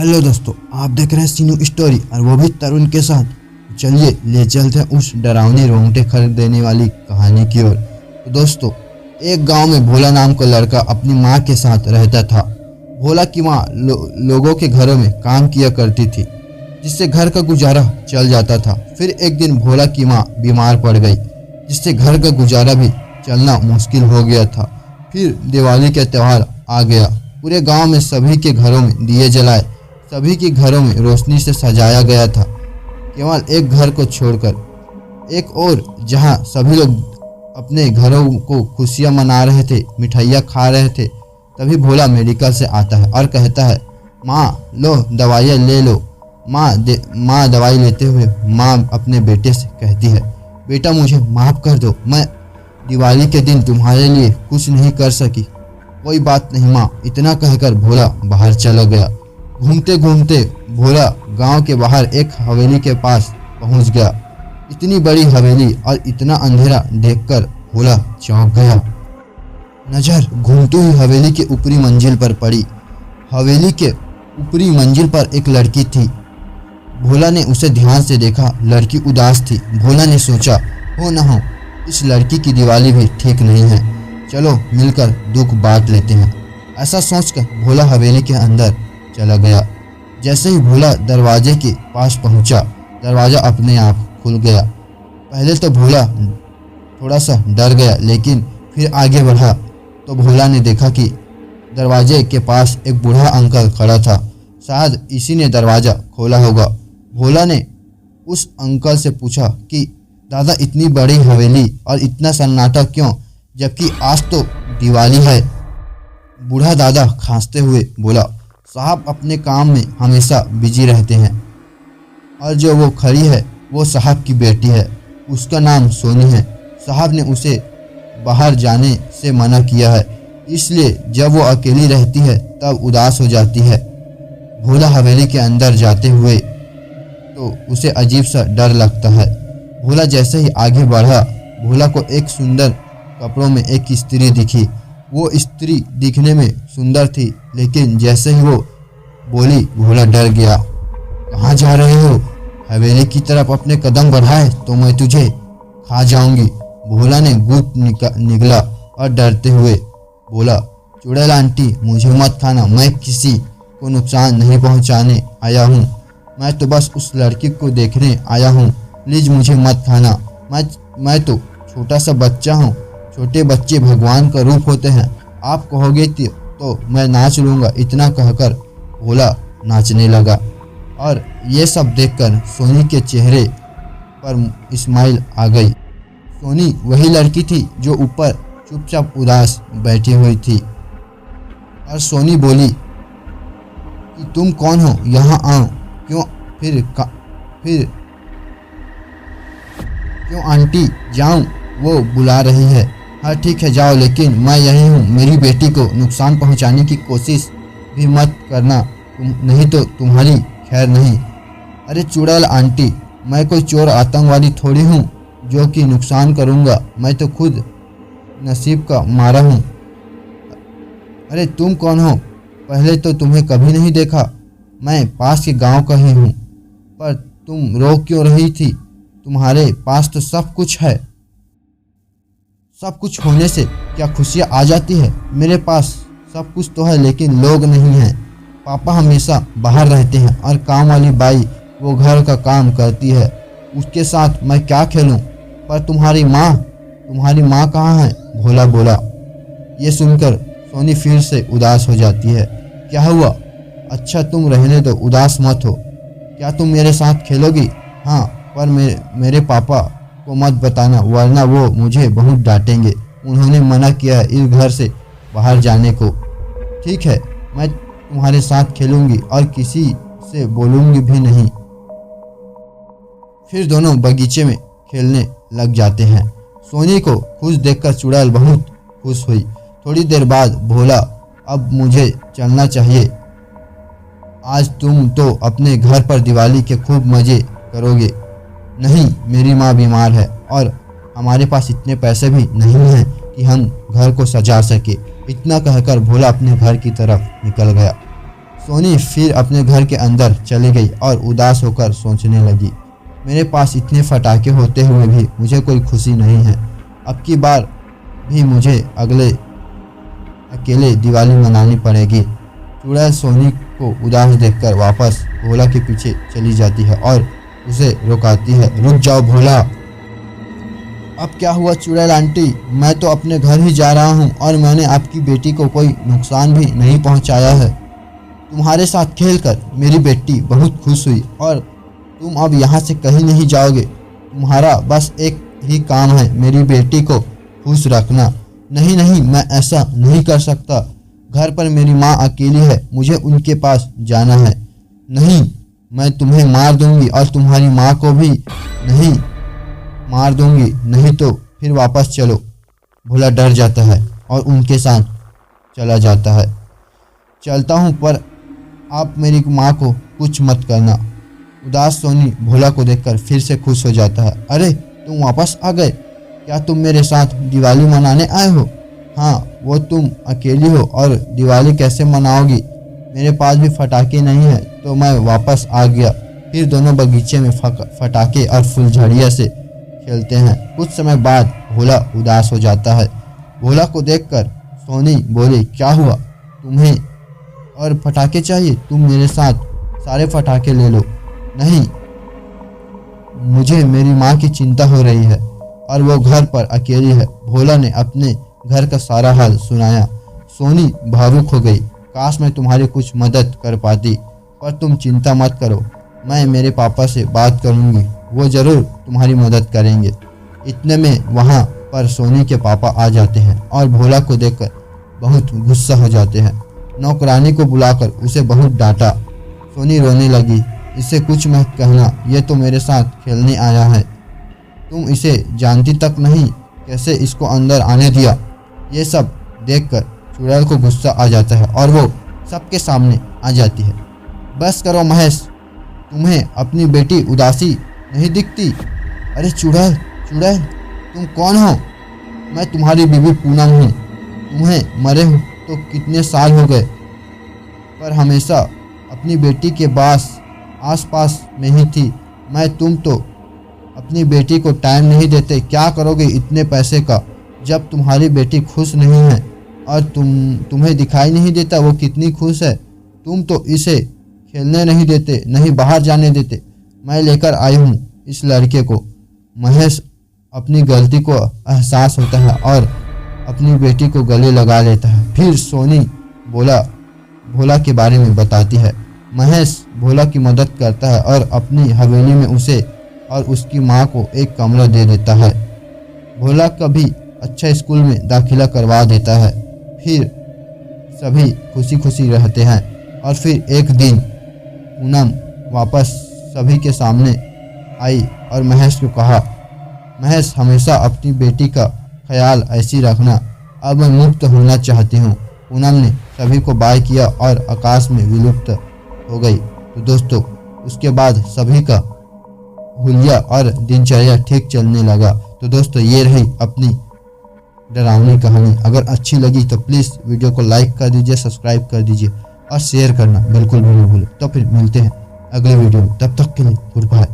Hello दोस्तों, आप देख रहे हैं सीनू स्टोरी और वो भी तरुण के साथ। चलिए ले चलते हैं उस डरावनी रोंगटे खरीद देने वाली कहानी की ओर। तो दोस्तों, एक गांव में भोला नाम का लड़का अपनी माँ के साथ रहता था। भोला की माँ लोगों के घरों में काम किया करती थी, जिससे घर का गुजारा चल जाता था। फिर एक दिन भोला की माँ बीमार पड़ गई, जिससे घर का गुजारा भी चलना मुश्किल हो गया था। फिर दिवाली का त्यौहार आ गया। पूरे गांव में सभी के घरों में दिए जलाए, सभी के घरों में रोशनी से सजाया गया था, केवल एक घर को छोड़कर। एक और जहां सभी लोग अपने घरों को खुशियां मना रहे थे, मिठाइयाँ खा रहे थे, तभी भोला मेडिकल से आता है और कहता है, माँ लो दवाइयाँ ले लो। माँ दवाई लेते हुए माँ अपने बेटे से कहती है, बेटा मुझे माफ़ कर दो, मैं दिवाली के दिन तुम्हारे लिए कुछ नहीं कर सकी। कोई बात नहीं माँ, इतना कहकर भोला बाहर चला गया। घूमते घूमते भोला गांव के बाहर एक हवेली के पास पहुंच गया। इतनी बड़ी हवेली और इतना अंधेरा देखकर भोला चौंक गया। नजर घूमती हुई हवेली के ऊपरी मंजिल पर पड़ी। हवेली के ऊपरी मंजिल पर एक लड़की थी। भोला ने उसे ध्यान से देखा। लड़की उदास थी। भोला ने सोचा, हो न हो इस लड़की की दिवाली भी ठीक नहीं है, चलो मिलकर दुख बांट लेते हैं। ऐसा सोचकर भोला हवेली के अंदर चला गया। जैसे ही भोला दरवाजे के पास पहुंचा, दरवाज़ा अपने आप खुल गया। पहले तो भोला थोड़ा सा डर गया, लेकिन फिर आगे बढ़ा तो भोला ने देखा कि दरवाजे के पास एक बूढ़ा अंकल खड़ा था। शायद इसी ने दरवाज़ा खोला होगा। भोला ने उस अंकल से पूछा कि दादा, इतनी बड़ी हवेली और इतना सन्नाटा क्यों, जबकि आज तो दिवाली है। बूढ़ा दादा खांसते हुए बोला, साहब अपने काम में हमेशा बिजी रहते हैं, और जो वो खड़ी है वो साहब की बेटी है, उसका नाम सोनी है। साहब ने उसे बाहर जाने से मना किया है, इसलिए जब वो अकेली रहती है तब उदास हो जाती है। भोला हवेली के अंदर जाते हुए तो उसे अजीब सा डर लगता है। भोला जैसे ही आगे बढ़ा, भोला को एक सुंदर कपड़ों में एक स्त्री दिखी। वो स्त्री दिखने में सुंदर थी, लेकिन जैसे ही वो बोली, भोला डर गया। कहाँ जा रहे हो? हवेली की तरफ अपने कदम बढ़ाए तो मैं तुझे खा जाऊंगी। भोला ने गुट निगला और डरते हुए बोला, चुड़ैल आंटी, मुझे मत खाना, मैं किसी को नुकसान नहीं पहुंचाने आया हूँ। मैं तो बस उस लड़की को देखने आया हूँ, प्लीज़ मुझे मत खाना। मैं तो छोटा सा बच्चा हूँ, छोटे बच्चे भगवान का रूप होते हैं, आप कहोगे तो मैं नाच लूँगा। इतना कहकर भोला नाचने लगा। और ये सब देखकर सोनी के चेहरे पर स्माइल आ गई। सोनी वही लड़की थी जो ऊपर चुपचाप उदास बैठी हुई थी। और सोनी बोली कि तुम कौन हो, यहाँ आओ। क्यों आंटी, जाऊं, वो बुला रही है। हाँ ठीक है जाओ, लेकिन मैं यही हूँ, मेरी बेटी को नुकसान पहुँचाने की कोशिश भी मत करना, नहीं तो तुम्हारी खैर नहीं। अरे चुड़ैल आंटी, मैं कोई चोर आतंकवादी थोड़ी हूँ जो कि नुकसान करूँगा, मैं तो खुद नसीब का मारा हूँ। अरे तुम कौन हो? पहले तो तुम्हें कभी नहीं देखा। मैं पास के गांव का ही हूँ, पर तुम रो क्यों रही थी? तुम्हारे पास तो सब कुछ है। सब कुछ होने से क्या खुशियाँ आ जाती है? मेरे पास सब कुछ तो है, लेकिन लोग नहीं हैं। पापा हमेशा बाहर रहते हैं और काम वाली बाई वो घर का काम करती है, उसके साथ मैं क्या खेलूं? पर तुम्हारी माँ कहाँ है? भोला बोला। ये सुनकर सोनी फिर से उदास हो जाती है। क्या हुआ? अच्छा तुम रहने दो, उदास मत हो। क्या तुम मेरे साथ खेलोगी? हाँ, पर मेरे पापा को मत बताना, वरना वो मुझे बहुत डांटेंगे। उन्होंने मना किया है इस घर से बाहर जाने को। ठीक है, मैं तुम्हारे साथ खेलूंगी और किसी से बोलूंगी भी नहीं। फिर दोनों बगीचे में खेलने लग जाते हैं। सोनी को खुश देखकर चुड़ैल बहुत खुश हुई। थोड़ी देर बाद भोला, अब मुझे चलना चाहिए, आज तुम तो अपने घर पर दिवाली के खूब मज़े करोगे। नहीं, मेरी माँ बीमार है और हमारे पास इतने पैसे भी नहीं हैं कि हम घर को सजा सके। इतना कहकर भोला अपने घर की तरफ निकल गया। सोनी फिर अपने घर के अंदर चली गई और उदास होकर सोचने लगी, मेरे पास इतने फटाके होते हुए भी मुझे कोई खुशी नहीं है। अब की बार भी मुझे अकेले दिवाली मनानी पड़ेगी। चुड़ैल सोनी को उदास देखकर वापस भोला के पीछे चली जाती है और उसे रुकाती है। रुक जाओ भोला। अब क्या हुआ चुड़ैल आंटी? मैं तो अपने घर ही जा रहा हूँ और मैंने आपकी बेटी को कोई नुकसान भी नहीं पहुँचाया है। तुम्हारे साथ खेलकर मेरी बेटी बहुत खुश हुई और तुम अब यहाँ से कहीं नहीं जाओगे। तुम्हारा बस एक ही काम है, मेरी बेटी को खुश रखना। नहीं नहीं, मैं ऐसा नहीं कर सकता। घर पर मेरी माँ अकेली है, मुझे उनके पास जाना है। नहीं, मैं तुम्हें मार दूंगी और तुम्हारी माँ को भी नहीं मार दूंगी। नहीं तो फिर वापस चलो। भोला डर जाता है और उनके साथ चला जाता है। चलता हूँ, पर आप मेरी माँ को कुछ मत करना। उदास सोनी भोला को देखकर फिर से खुश हो जाता है। अरे तुम वापस आ गए? क्या तुम मेरे साथ दिवाली मनाने आए हो? हाँ, वो तुम अकेली हो और दिवाली कैसे मनाओगी? मेरे पास भी फटाके नहीं है तो मैं वापस आ गया। फिर दोनों बगीचे में फटाके और फुलझड़िया से खेलते हैं। कुछ समय बाद भोला उदास हो जाता है। भोला को देखकर सोनी बोली, क्या हुआ? तुम्हें और फटाके चाहिए? तुम मेरे साथ सारे फटाके ले लो। नहीं, मुझे मेरी माँ की चिंता हो रही है और वो घर पर अकेली है। भोला ने अपने घर का सारा हाल सुनाया। सोनी भावुक हो गई। काश मैं तुम्हारी कुछ मदद कर पाती, पर तुम चिंता मत करो, मैं मेरे पापा से बात करूंगी, वो ज़रूर तुम्हारी मदद करेंगे। इतने में वहाँ पर सोनी के पापा आ जाते हैं और भोला को देखकर बहुत गुस्सा हो जाते हैं। नौकरानी को बुलाकर उसे बहुत डांटा। सोनी रोने लगी, इसे कुछ मत कहना, ये तो मेरे साथ खेलने आया है। तुम इसे जानती तक नहीं, कैसे इसको अंदर आने दिया? ये सब देखकर चुड़ैल को गुस्सा आ जाता है और वो सबके सामने आ जाती है। बस करो महेश, तुम्हें अपनी बेटी उदासी नहीं दिखती? अरे चुड़ैल, चुड़ैल तुम कौन हो? मैं तुम्हारी बीवी पूनम हूँ। तुम्हें मरे हो तो कितने साल हो गए, पर हमेशा अपनी बेटी के आस-पास में ही थी मैं। तुम तो अपनी बेटी को टाइम नहीं देते। क्या करोगे इतने पैसे का जब तुम्हारी बेटी खुश नहीं है और तुम्हें दिखाई नहीं देता वो कितनी खुश है? तुम तो इसे खेलने नहीं देते, नहीं बाहर जाने देते। मैं लेकर आई हूँ इस लड़के को। महेश अपनी गलती को एहसास होता है और अपनी बेटी को गले लगा लेता है। फिर सोनी भोला के बारे में बताती है। महेश भोला की मदद करता है और अपनी हवेली में उसे और उसकी माँ को एक कमरा दे देता है। भोला का भी अच्छा स्कूल में दाखिला करवा देता है। फिर सभी खुशी खुशी रहते हैं। और फिर एक दिन पूनम वापस सभी के सामने आई और महेश को कहा, महेश हमेशा अपनी बेटी का ख्याल ऐसी रखना, अब मैं मुक्त होना चाहती हूँ। पूनम ने सभी को बाय किया और आकाश में विलुप्त हो गई। तो दोस्तों उसके बाद सभी का हुलिया और दिनचर्या ठीक चलने लगा। तो दोस्तों ये रही अपनी डरावनी कहानी। अगर अच्छी लगी तो प्लीज़ वीडियो को लाइक कर दीजिए, सब्सक्राइब कर दीजिए और शेयर करना बिल्कुल भी नहीं भूलें। तो फिर मिलते हैं अगले वीडियो में, तब तक के लिए गुड बाय।